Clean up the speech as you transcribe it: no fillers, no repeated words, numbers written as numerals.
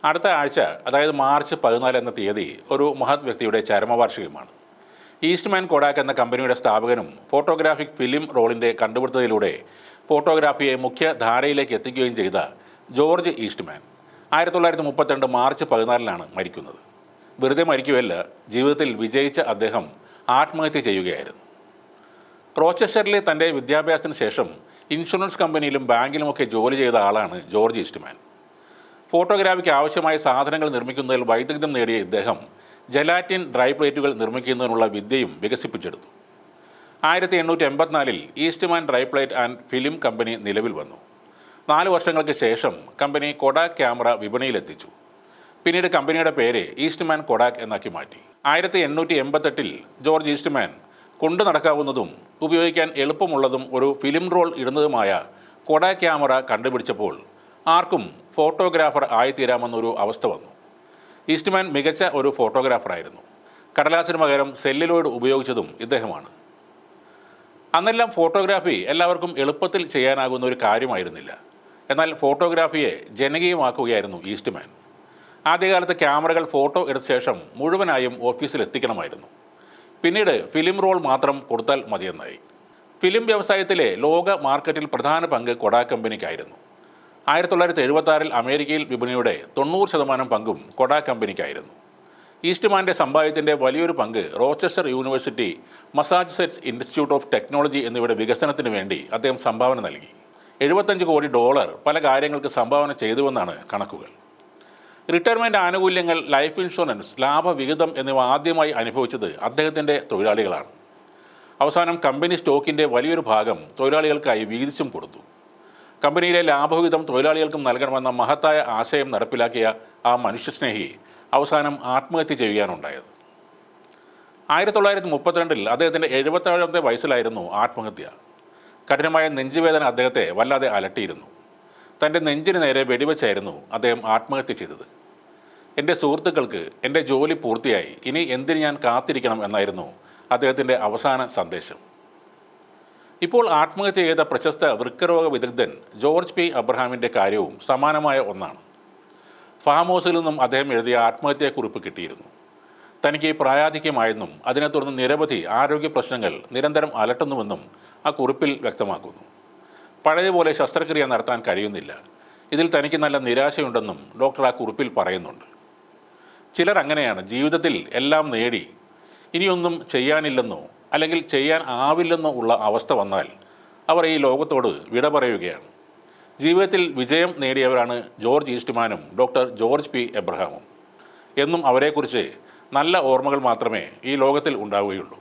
അടുത്ത ആഴ്ച, അതായത് മാർച്ച് 14 എന്ന തീയതി, ഒരു മഹത് വ്യക്തിയുടെ ചരമവാർഷികമാണ്. ഈസ്റ്റ്മാൻ കൊഡാക്ക് എന്ന കമ്പനിയുടെ സ്ഥാപകനും ഫോട്ടോഗ്രാഫിക് ഫിലിം റോളിൻ്റെ കണ്ടുപിടുത്തത്തിലൂടെ ഫോട്ടോഗ്രാഫിയെ മുഖ്യധാരയിലേക്ക് എത്തിക്കുകയും ചെയ്ത ജോർജ് ഈസ്റ്റ്മാൻ 1932 മാർച്ച് 14 മരിക്കുന്നത്. വെറുതെ മരിക്കുകയല്ല, ജീവിതത്തിൽ വിജയിച്ച അദ്ദേഹം ആത്മഹത്യ ചെയ്യുകയായിരുന്നു. റോച്ചസ്റ്ററിലെ തൻ്റെ വിദ്യാഭ്യാസത്തിന് ശേഷം ഇൻഷുറൻസ് കമ്പനിയിലും ബാങ്കിലുമൊക്കെ ജോലി ചെയ്ത ആളാണ് ജോർജ് ഈസ്റ്റ്മാൻ. ഫോട്ടോഗ്രാഫിക്ക് ആവശ്യമായ സാധനങ്ങൾ നിർമ്മിക്കുന്നതിൽ വൈദഗ്ധ്യം നേടിയ ഇദ്ദേഹം ജലാറ്റിൻ ഡ്രൈ പ്ലേറ്റുകൾ നിർമ്മിക്കുന്നതിനുള്ള വിദ്യയും വികസിപ്പിച്ചെടുത്തു. 1884 Eastman dry plate and film company നിലവിൽ വന്നു. 4 വർഷങ്ങൾക്ക് ശേഷം കമ്പനി കൊഡാക്ക് ക്യാമറ വിപണിയിലെത്തിച്ചു. പിന്നീട് കമ്പനിയുടെ പേര് ഈസ്റ്റ്മാൻ കൊഡാക്ക് എന്നാക്കി മാറ്റി. 1888 ജോർജ് ഈസ്റ്റ്മാൻ കൊണ്ടു നടക്കാവുന്നതും ഉപയോഗിക്കാൻ എളുപ്പമുള്ളതും ഒരു ഫിലിം റോൾ ഇടുന്നതുമായ കൊഡാക്ക് ക്യാമറ കണ്ടുപിടിച്ചപ്പോൾ ആർക്കും ഫോട്ടോഗ്രാഫർ ആയിത്തീരാമെന്നൊരു അവസ്ഥ വന്നു. ഈസ്റ്റ്മാൻ മികച്ച ഒരു ഫോട്ടോഗ്രാഫറായിരുന്നു. കടലാസിന് പകരം സെല്ലുലോയിഡ് ഉപയോഗിച്ചതും ഇദ്ദേഹമാണ്. അന്നെല്ലാം ഫോട്ടോഗ്രാഫി എല്ലാവർക്കും എളുപ്പത്തിൽ ചെയ്യാനാകുന്ന ഒരു കാര്യമായിരുന്നില്ല. എന്നാൽ ഫോട്ടോഗ്രാഫിയെ ജനകീയമാക്കുകയായിരുന്നു ഈസ്റ്റ്മാൻ. ആദ്യകാലത്ത് ക്യാമറകൾ ഫോട്ടോ എടുത്ത ശേഷം മുഴുവനായും ഓഫീസിൽ എത്തിക്കണമായിരുന്നു. പിന്നീട് ഫിലിം റോൾ മാത്രം കൊടുത്താൽ മതിയെന്നായി. ഫിലിം വ്യവസായത്തിലെ ലോക മാർക്കറ്റിൽ പ്രധാന പങ്ക് കൊഡാക്ക് കമ്പനിക്കായിരുന്നു. 1976 അമേരിക്കയിൽ വിപണിയുടെ 90% പങ്കും കൊഡാക്ക് കമ്പനിക്കായിരുന്നു. ഈസ്റ്റ്മാൻ്റെ സമ്പാദ്യത്തിൻ്റെ വലിയൊരു പങ്ക് Rochester university, Massachusetts institute of technology എന്നിവയുടെ വികസനത്തിന് വേണ്ടി അദ്ദേഹം സംഭാവന നൽകി. $75 കോടി പല കാര്യങ്ങൾക്ക് സംഭാവന ചെയ്തുവെന്നാണ് കണക്കുകൾ. റിട്ടയർമെൻറ്റ് ആനുകൂല്യങ്ങൾ, ലൈഫ് ഇൻഷുറൻസ്, ലാഭവിഹിതം എന്നിവ ആദ്യമായി അനുഭവിച്ചത് അദ്ദേഹത്തിൻ്റെ തൊഴിലാളികളാണ്. അവസാനം കമ്പനി സ്റ്റോക്കിൻ്റെ വലിയൊരു ഭാഗം തൊഴിലാളികൾക്കായി വീതിച്ചും കൊടുത്തു. കമ്പനിയിലെ ലാഭവിഹിതം തൊഴിലാളികൾക്കും നൽകണമെന്ന മഹത്തായ ആശയം നടപ്പിലാക്കിയ ആ മനുഷ്യസ്നേഹി അവസാനം ആത്മഹത്യ ചെയ്യുകയാണുണ്ടായത്. 1932 അദ്ദേഹത്തിൻ്റെ 77ാമത്തെ വയസ്സിലായിരുന്നു ആത്മഹത്യ. കഠിനമായ നെഞ്ചുവേദന അദ്ദേഹത്തെ വല്ലാതെ അലട്ടിയിരുന്നു. തൻ്റെ നെഞ്ചിന് നേരെ വെടിവെച്ചായിരുന്നു അദ്ദേഹം ആത്മഹത്യ ചെയ്തത്. എൻ്റെ സുഹൃത്തുക്കൾക്ക് എൻ്റെ ജോലി പൂർത്തിയായി, ഇനി എന്തിന് ഞാൻ കാത്തിരിക്കണം എന്നായിരുന്നു അദ്ദേഹത്തിൻ്റെ അവസാന സന്ദേശം. ഇപ്പോൾ ആത്മഹത്യ ചെയ്ത പ്രശസ്ത വൃക്കരോഗ വിദഗ്ധൻ ജോർജ് പി അബ്രഹാമിൻ്റെ കാര്യവും സമാനമായ ഒന്നാണ്. ഫാം ഹൗസിൽ നിന്നും അദ്ദേഹം എഴുതിയ ആത്മഹത്യാക്കുറിപ്പ് കിട്ടിയിരുന്നു. തനിക്ക് പ്രായാധിക്യമായെന്നും അതിനെ തുടർന്ന് നിരവധി ആരോഗ്യ പ്രശ്നങ്ങൾ നിരന്തരം അലട്ടുന്നുവെന്നും ആ കുറിപ്പിൽ വ്യക്തമാക്കുന്നു. പഴയപോലെ ശസ്ത്രക്രിയ നടത്താൻ കഴിയുന്നില്ല. ഇതിൽ തനിക്ക് നല്ല നിരാശയുണ്ടെന്നും ഡോക്ടർ ആ കുറിപ്പിൽ പറയുന്നുണ്ട്. ചിലർ അങ്ങനെയാണ്. ജീവിതത്തിൽ എല്ലാം നേടി ഇനിയൊന്നും ചെയ്യാനില്ലെന്നോ അല്ലെങ്കിൽ ചെയ്യാൻ ആവില്ലെന്നോ ഉള്ള അവസ്ഥ വന്നാൽ അവർ ഈ ലോകത്തോട് വിട പറയുകയാണ്. ജീവിതത്തിൽ വിജയം നേടിയവരാണ് ജോർജ് ഈസ്റ്റ്മാനും ഡോക്ടർ ജോർജ് പി എബ്രഹാമും. എന്നും അവരെക്കുറിച്ച് നല്ല ഓർമ്മകൾ മാത്രമേ ഈ ലോകത്തിൽ ഉണ്ടാവുകയുള്ളൂ.